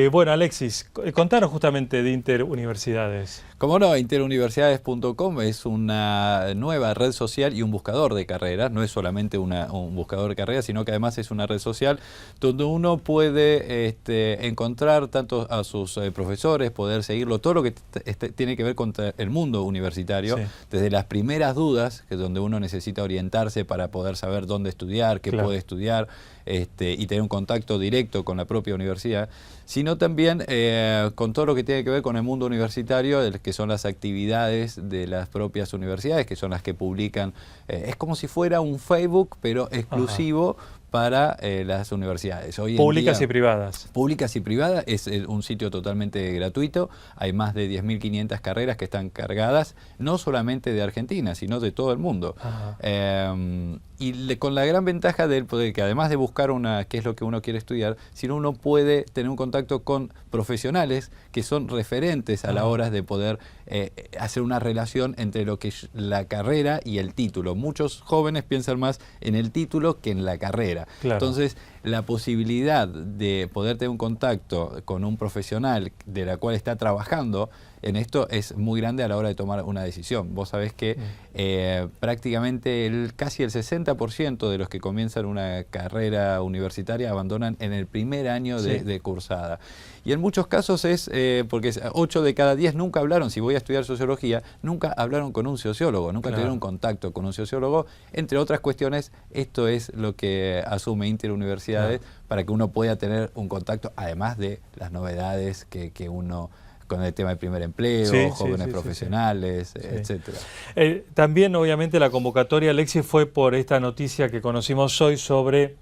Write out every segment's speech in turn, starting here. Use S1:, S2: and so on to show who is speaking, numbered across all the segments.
S1: Bueno, Alexis, contanos justamente de Interuniversidades.
S2: Como no, interuniversidades.com es una nueva red social y un buscador de carreras. No es solamente un buscador de carreras, sino que además es una red social donde uno puede encontrar tanto a sus profesores, poder seguirlo, todo lo que tiene que ver con el mundo universitario, sí, desde las primeras dudas, que es donde uno necesita orientarse para poder saber dónde estudiar, qué puede estudiar, y tener un contacto directo con la propia universidad, sino también con todo lo que tiene que ver con el mundo universitario, que son las actividades de las propias universidades, que son las que publican. Es como si fuera un Facebook, pero exclusivo para las universidades. Hoy
S1: públicas
S2: en día,
S1: y privadas.
S2: Públicas y privadas, es un sitio totalmente gratuito. Hay más de 10.500 carreras que están cargadas, no solamente de Argentina, sino de todo el mundo. Con la gran ventaja de que además de buscar qué es lo que uno quiere estudiar, sino uno puede tener un contacto con profesionales que son referentes a la hora de poder hacer una relación entre lo que es la carrera y el título. Muchos jóvenes piensan más en el título que en la carrera.
S1: Claro.
S2: Entonces, la posibilidad de poder tener un contacto con un profesional de la cual está trabajando en esto es muy grande a la hora de tomar una decisión. Vos sabés que prácticamente casi el 60% de los que comienzan una carrera universitaria abandonan en el primer año de cursada. Y en muchos casos es porque 8 de cada 10 nunca hablaron, si voy a estudiar sociología, nunca hablaron con un sociólogo, nunca tuvieron contacto con un sociólogo. Entre otras cuestiones, esto es lo que asume Interuniversidades para que uno pueda tener un contacto, además de las novedades que uno, con el tema del primer empleo, jóvenes profesionales, etcétera.
S1: También, obviamente, la convocatoria, Alexis, fue por esta noticia que conocimos hoy sobre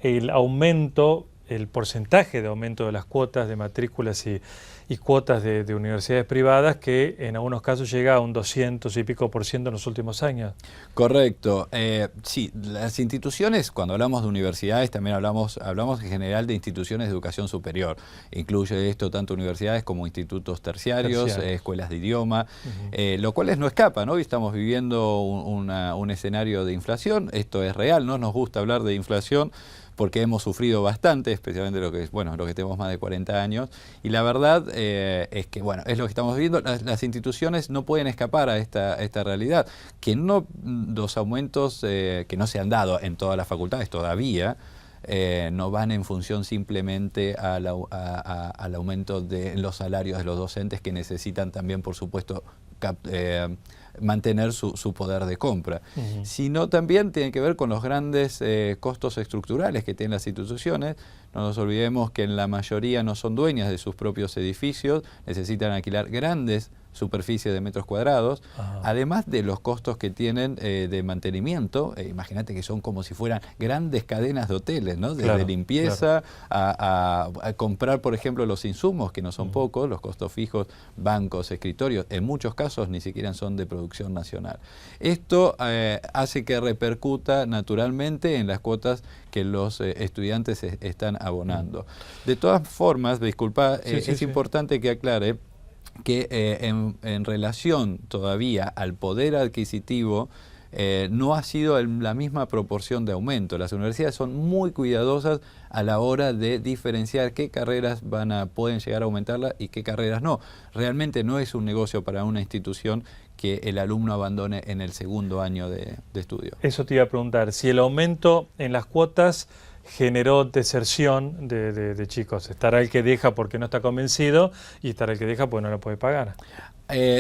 S1: el aumento, el porcentaje de aumento de las cuotas de matrículas y cuotas de universidades privadas, que en algunos casos llega a un 200 y pico % en los últimos años.
S2: Correcto. Sí, las instituciones, cuando hablamos de universidades, también hablamos en general de instituciones de educación superior. Incluye esto tanto universidades como institutos terciarios. Escuelas de idioma, lo cual no escapa, ¿no? Hoy estamos viviendo un escenario de inflación. Esto es real, no nos gusta hablar de inflación porque hemos sufrido bastante, especialmente los que tenemos más de 40 años, y la verdad es que, bueno, es lo que estamos viviendo. Las instituciones no pueden escapar a esta realidad, que los aumentos que no se han dado en todas las facultades todavía, no van en función simplemente al aumento de los salarios de los docentes, que necesitan también, por supuesto, mantener su poder de compra, sino también tiene que ver con los grandes costos estructurales que tienen las instituciones. No nos olvidemos que en la mayoría no son dueñas de sus propios edificios, necesitan alquilar grandes superficie de metros cuadrados, además de los costos que tienen de mantenimiento. Imagínate que son como si fueran grandes cadenas de hoteles, ¿no? Desde limpieza a comprar, por ejemplo, los insumos, que no son pocos, los costos fijos, bancos, escritorios, en muchos casos ni siquiera son de producción nacional. Esto hace que repercuta naturalmente en las cuotas que los estudiantes están abonando. De todas formas, disculpa, es importante que aclare que en relación todavía al poder adquisitivo, no ha sido la misma proporción de aumento. Las universidades son muy cuidadosas a la hora de diferenciar qué carreras pueden llegar a aumentarla y qué carreras no. Realmente no es un negocio para una institución que el alumno abandone en el segundo año de estudio.
S1: Eso te iba a preguntar, si el aumento en las cuotas generó deserción de chicos. Estará el que deja porque no está convencido y estará el que deja porque no lo puede pagar.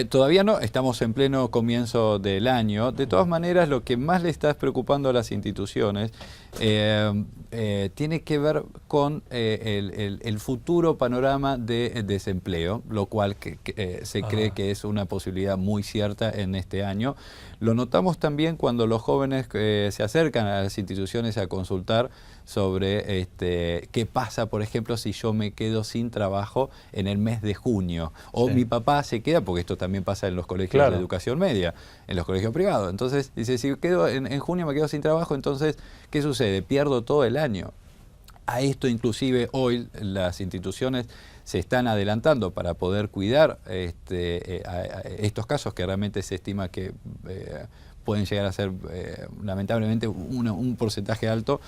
S2: Todavía no, estamos en pleno comienzo del año. De todas maneras, lo que más le está preocupando a las instituciones tiene que ver con el futuro panorama de desempleo, lo cual se cree que es una posibilidad muy cierta en este año. Lo notamos también cuando los jóvenes se acercan a las instituciones a consultar sobre qué pasa, por ejemplo, si yo me quedo sin trabajo en el mes de junio, o mi papá se queda, porque esto también pasa en los colegios de educación media, en los colegios privados. Entonces dice, si quedo en junio me quedo sin trabajo, entonces, ¿qué sucede? Pierdo todo el año. A esto inclusive hoy las instituciones se están adelantando para poder cuidar estos casos que realmente se estima que pueden llegar a ser lamentablemente un porcentaje alto,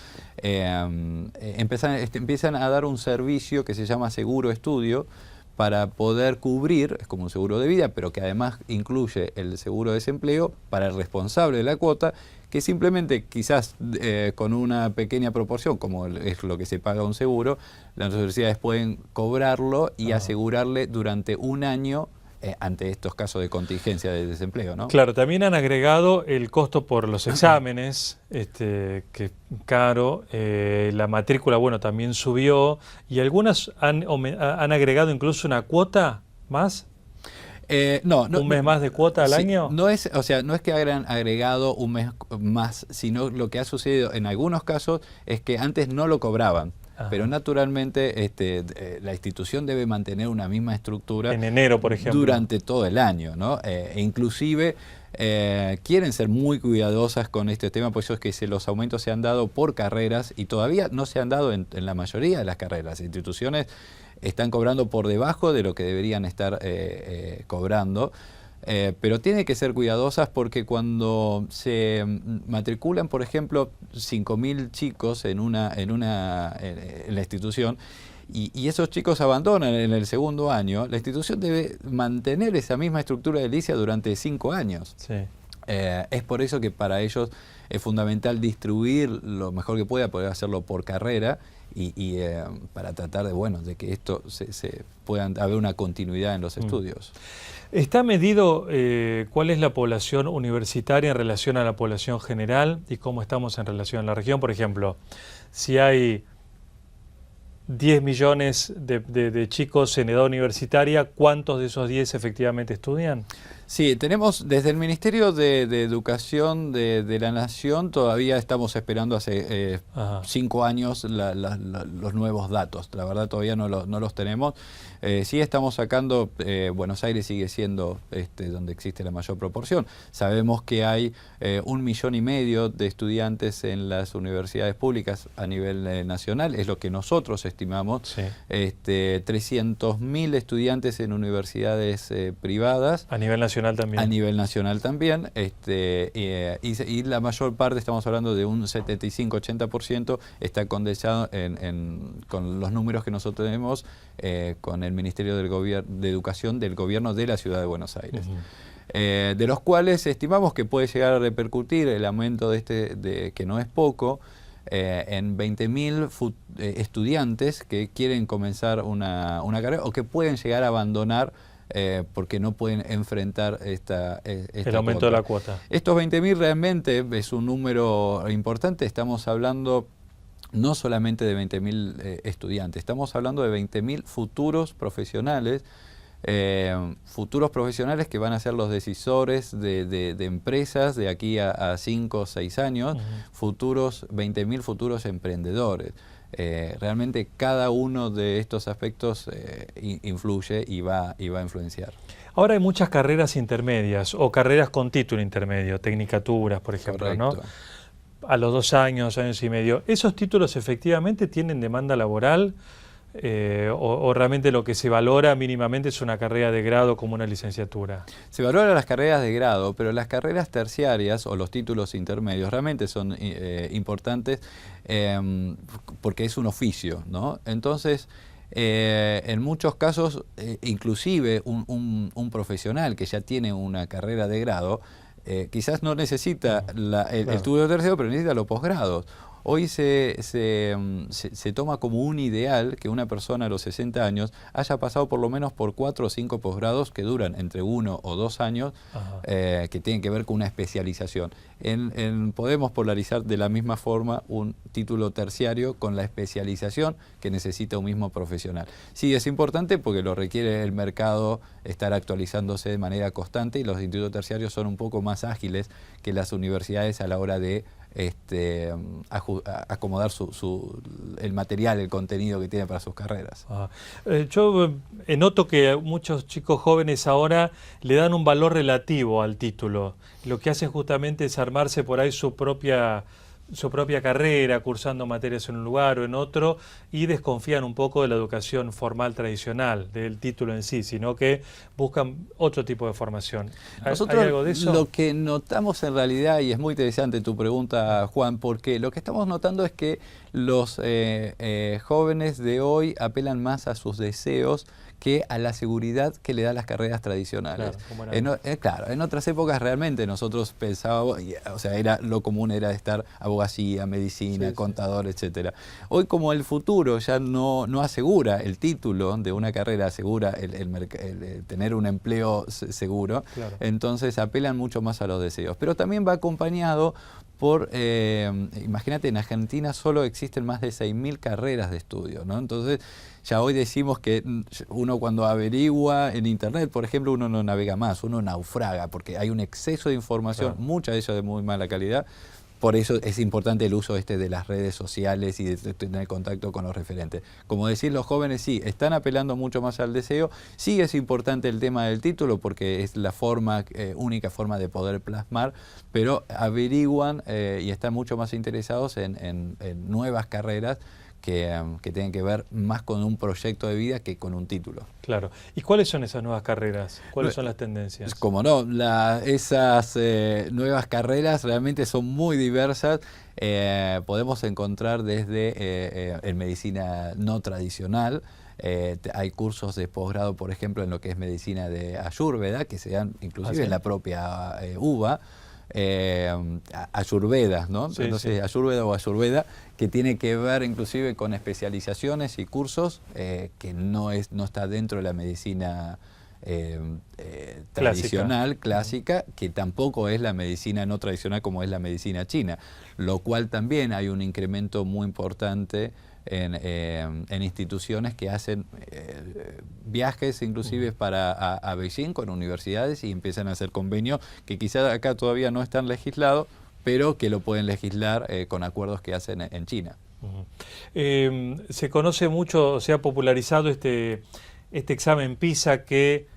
S2: empiezan a dar un servicio que se llama seguro estudio para poder cubrir, es como un seguro de vida, pero que además incluye el seguro de desempleo para el responsable de la cuota, que simplemente quizás con una pequeña proporción, como es lo que se paga un seguro, las universidades pueden cobrarlo y asegurarle durante un año ante estos casos de contingencia de desempleo, ¿no?
S1: Claro, también han agregado el costo por los exámenes, que es caro, la matrícula, bueno, también subió, y algunas han agregado incluso una cuota más. ¿Un mes más de cuota al año?
S2: No es, o sea, no es que hayan agregado un mes más, sino lo que ha sucedido en algunos casos es que antes no lo cobraban. Ajá. Pero naturalmente la institución debe mantener una misma estructura
S1: en enero, por ejemplo,
S2: durante todo el año, ¿no? E inclusive quieren ser muy cuidadosas con este tema, por eso es que los aumentos se han dado por carreras y todavía no se han dado en la mayoría de las carreras. Las instituciones están cobrando por debajo de lo que deberían estar cobrando. Pero tiene que ser cuidadosas porque cuando se matriculan, por ejemplo, 5.000 chicos en la institución y esos chicos abandonan en el segundo año, la institución debe mantener esa misma estructura edilicia durante 5 años.
S1: Sí.
S2: Es por eso que para ellos es fundamental distribuir lo mejor que pueda, poder hacerlo por carrera y para tratar de que esto pueda haber una continuidad en los estudios.
S1: ¿Está medido cuál es la población universitaria en relación a la población general y cómo estamos en relación a la región? Por ejemplo, si hay 10 millones de chicos en edad universitaria, ¿cuántos de esos 10 efectivamente estudian?
S2: Sí, tenemos desde el Ministerio de Educación de la Nación, todavía estamos esperando hace 5 años los nuevos datos. La verdad todavía no los tenemos. Sí estamos sacando, Buenos Aires sigue siendo donde existe la mayor proporción. Sabemos que hay 1,5 millones de estudiantes en las universidades públicas a nivel nacional, es lo que nosotros estimamos. Sí. 300.000 estudiantes en universidades privadas.
S1: A nivel nacional también.
S2: A nivel nacional también. Y la mayor parte, estamos hablando de un 75-80%, está condensado con los números que nosotros tenemos con el Ministerio de Educación del Gobierno de la Ciudad de Buenos Aires. De los cuales estimamos que puede llegar a repercutir el aumento que no es poco, en 20.000 estudiantes que quieren comenzar una carrera o que pueden llegar a abandonar porque no pueden enfrentar esta
S1: el aumento
S2: cuota.
S1: De la cuota.
S2: Estos 20.000 realmente es un número importante, estamos hablando no solamente de 20.000 estudiantes, estamos hablando de 20.000 futuros profesionales que van a ser los decisores de empresas de aquí a 5 o 6 años, 20.000 futuros emprendedores. Realmente cada uno de estos aspectos influye y va a influenciar.
S1: Ahora hay muchas carreras intermedias o carreras con título intermedio, tecnicaturas, por ejemplo, ¿no? A los 2 años, 2 años y medio. ¿Esos títulos efectivamente tienen demanda laboral? O realmente lo que se valora mínimamente es una carrera de grado como una licenciatura?
S2: Se valoran las carreras de grado, pero las carreras terciarias o los títulos intermedios realmente son importantes porque es un oficio, ¿no? Entonces, en muchos casos, inclusive un profesional que ya tiene una carrera de grado, quizás no necesita el estudio terciario, pero necesita los posgrados. Hoy se toma como un ideal que una persona a los 60 años haya pasado por lo menos por 4 o 5 posgrados que duran entre 1 o 2 años, que tienen que ver con una especialización. Podemos polarizar de la misma forma un título terciario con la especialización que necesita un mismo profesional. Sí, es importante porque lo requiere el mercado estar actualizándose de manera constante y los institutos terciarios son un poco más ágiles que las universidades a la hora de acomodar el material, el contenido que tiene para sus carreras.
S1: Yo noto que muchos chicos jóvenes ahora le dan un valor relativo al título. Lo que hacen justamente es armarse por ahí su propia su propia carrera, cursando materias en un lugar o en otro, y desconfían un poco de la educación formal tradicional, del título en sí, sino que buscan otro tipo de formación.
S2: Nosotros
S1: ¿Hay algo de eso?
S2: lo que notamos en realidad, y es muy interesante tu pregunta, Juan, porque lo que estamos notando es que los jóvenes de hoy apelan más a sus deseos que a la seguridad que le dan las carreras tradicionales. Claro, en otras épocas realmente nosotros pensábamos, o sea, lo común era estar abogacía, medicina, contador, etcétera. Hoy, como el futuro ya no asegura el título de una carrera, asegura el tener un empleo seguro, entonces apelan mucho más a los deseos. Pero también va acompañado por, imagínate, en Argentina solo existen más de 6.000 carreras de estudio, ¿no? Entonces, ya hoy decimos que uno cuando averigua en internet, por ejemplo, uno no navega más, uno naufraga, porque hay un exceso de información, mucha de ella de muy mala calidad. Por eso es importante el uso de las redes sociales y de tener contacto con los referentes. Como decís, los jóvenes sí, están apelando mucho más al deseo. Sí es importante el tema del título porque es la única forma de poder plasmar, pero averiguan y están mucho más interesados en nuevas carreras que tienen que ver más con un proyecto de vida que con un título.
S1: Claro. ¿Y cuáles son esas nuevas carreras? ¿Cuáles son las tendencias?
S2: Como no, esas nuevas carreras realmente son muy diversas. Podemos encontrar desde en medicina no tradicional. Hay cursos de posgrado, por ejemplo, en lo que es medicina de Ayurveda, que se dan inclusive en la propia UBA. Ayurveda, ¿no? Entonces, Ayurveda o Ayurveda, que tiene que ver inclusive con especializaciones y cursos que no está dentro de la medicina tradicional, clásica, que tampoco es la medicina no tradicional como es la medicina china, lo cual también hay un incremento muy importante en instituciones que hacen viajes inclusive a Beijing con universidades y empiezan a hacer convenios que quizás acá todavía no están legislados, pero que lo pueden legislar con acuerdos que hacen en China.
S1: Se conoce mucho, se ha popularizado este examen PISA que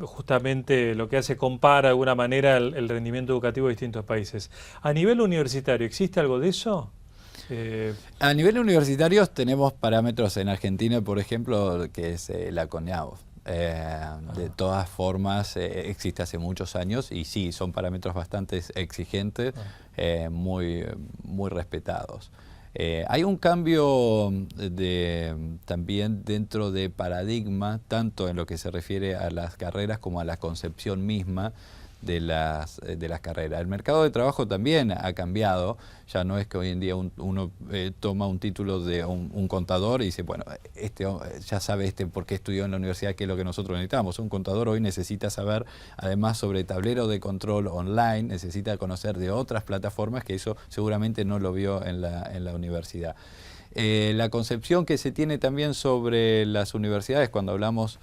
S1: justamente lo que hace compara de alguna manera el rendimiento educativo de distintos países. A nivel universitario, ¿existe algo de eso?
S2: A nivel universitario tenemos parámetros en Argentina, por ejemplo, que es la CONEAU. De todas formas, existe hace muchos años y sí, son parámetros bastante exigentes, muy respetados. Hay un cambio también dentro de paradigma, tanto en lo que se refiere a las carreras como a la concepción misma de las carreras. El mercado de trabajo también ha cambiado, ya no es que hoy en día uno toma un título de un contador y dice, bueno, ya sabe por qué estudió en la universidad, qué es lo que nosotros necesitamos. Un contador hoy necesita saber, además, sobre tablero de control online, necesita conocer de otras plataformas, que eso seguramente no lo vio en la universidad. La concepción que se tiene también sobre las universidades, cuando hablamos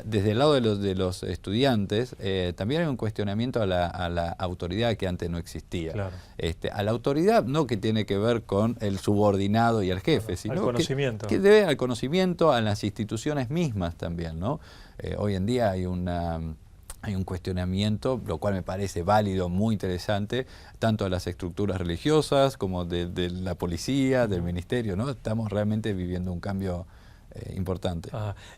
S2: desde el lado de los estudiantes, también hay un cuestionamiento a la autoridad que antes no existía.
S1: Claro.
S2: A la autoridad no que tiene que ver con el subordinado y el jefe, sino
S1: al conocimiento.
S2: Que debe al conocimiento, a las instituciones mismas también, ¿no? Hoy en día hay un cuestionamiento, lo cual me parece válido, muy interesante, tanto a las estructuras religiosas como de la policía, del ministerio, ¿no? Estamos realmente viviendo un cambio importante.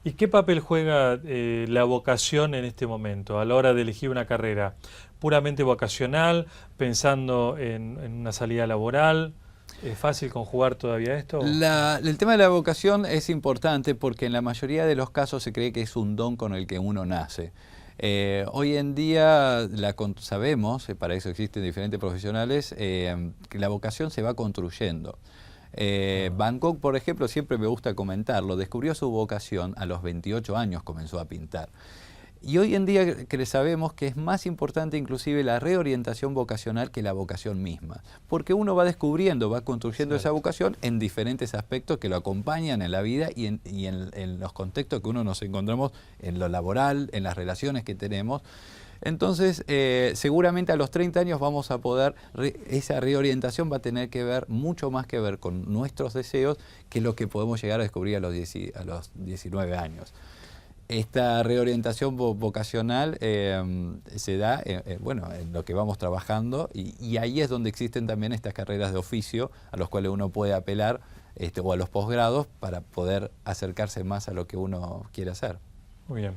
S1: ¿Y qué papel juega la vocación en este momento a la hora de elegir una carrera? ¿Puramente vocacional, pensando en una salida laboral? ¿Es fácil conjugar todavía esto?
S2: El tema de la vocación es importante porque en la mayoría de los casos se cree que es un don con el que uno nace. Hoy en día sabemos, para eso existen diferentes profesionales, que la vocación se va construyendo. Van Gogh, por ejemplo, siempre me gusta comentarlo, descubrió su vocación a los 28 años, comenzó a pintar. Y hoy en día sabemos que es más importante inclusive la reorientación vocacional que la vocación misma, porque uno va descubriendo, va construyendo esa vocación en diferentes aspectos que lo acompañan en la vida y en los contextos que uno nos encontramos en lo laboral, en las relaciones que tenemos. Entonces, seguramente a los 30 años vamos a poder, esa reorientación va a tener que ver, mucho más que ver con nuestros deseos que lo que podemos llegar a descubrir a los 19 años. Esta reorientación vocacional se da bueno, en lo que vamos trabajando y ahí es donde existen también estas carreras de oficio a los cuales uno puede apelar o a los posgrados para poder acercarse más a lo que uno quiere hacer.
S1: Muy bien.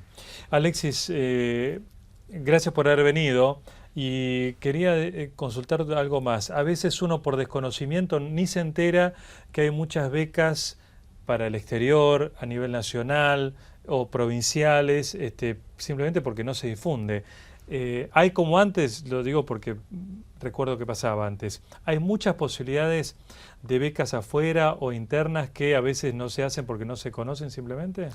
S1: Alexis, gracias por haber venido y quería consultar algo más. A veces uno por desconocimiento ni se entera que hay muchas becas para el exterior, a nivel nacional o provinciales, simplemente porque no se difunde. Hay como antes, lo digo porque recuerdo que pasaba antes, hay muchas posibilidades de becas afuera o internas que a veces no se hacen porque no se conocen simplemente.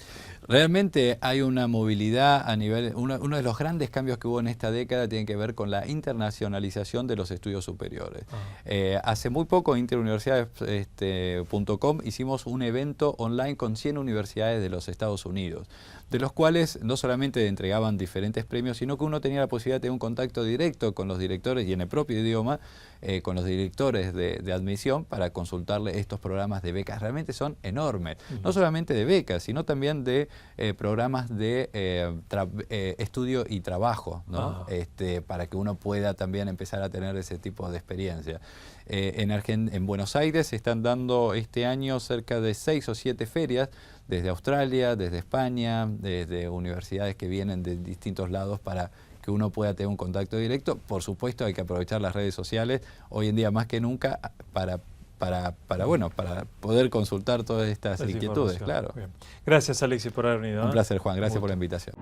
S2: Realmente hay una movilidad a nivel, uno de los grandes cambios que hubo en esta década tiene que ver con la internacionalización de los estudios superiores. Hace muy poco, interuniversidades.com, hicimos un evento online con 100 universidades de los Estados Unidos, de los cuales no solamente entregaban diferentes premios, sino que uno tenía la posibilidad de tener un contacto directo con los directores y en el propio idioma, con los directores de admisión para consultarle estos programas de becas. Realmente son enormes, no solamente de becas, sino también de programas de estudio y trabajo, ¿no? Para que uno pueda también empezar a tener ese tipo de experiencia. En Buenos Aires se están dando este año cerca de 6 o 7 ferias, desde Australia, desde España, desde universidades que vienen de distintos lados para que uno pueda tener un contacto directo. Por supuesto hay que aprovechar las redes sociales hoy en día más que nunca para poder consultar todas estas inquietudes. Claro.
S1: Bien. Gracias, Alexis, por haber venido.
S2: Un placer, Juan. Gracias por la invitación.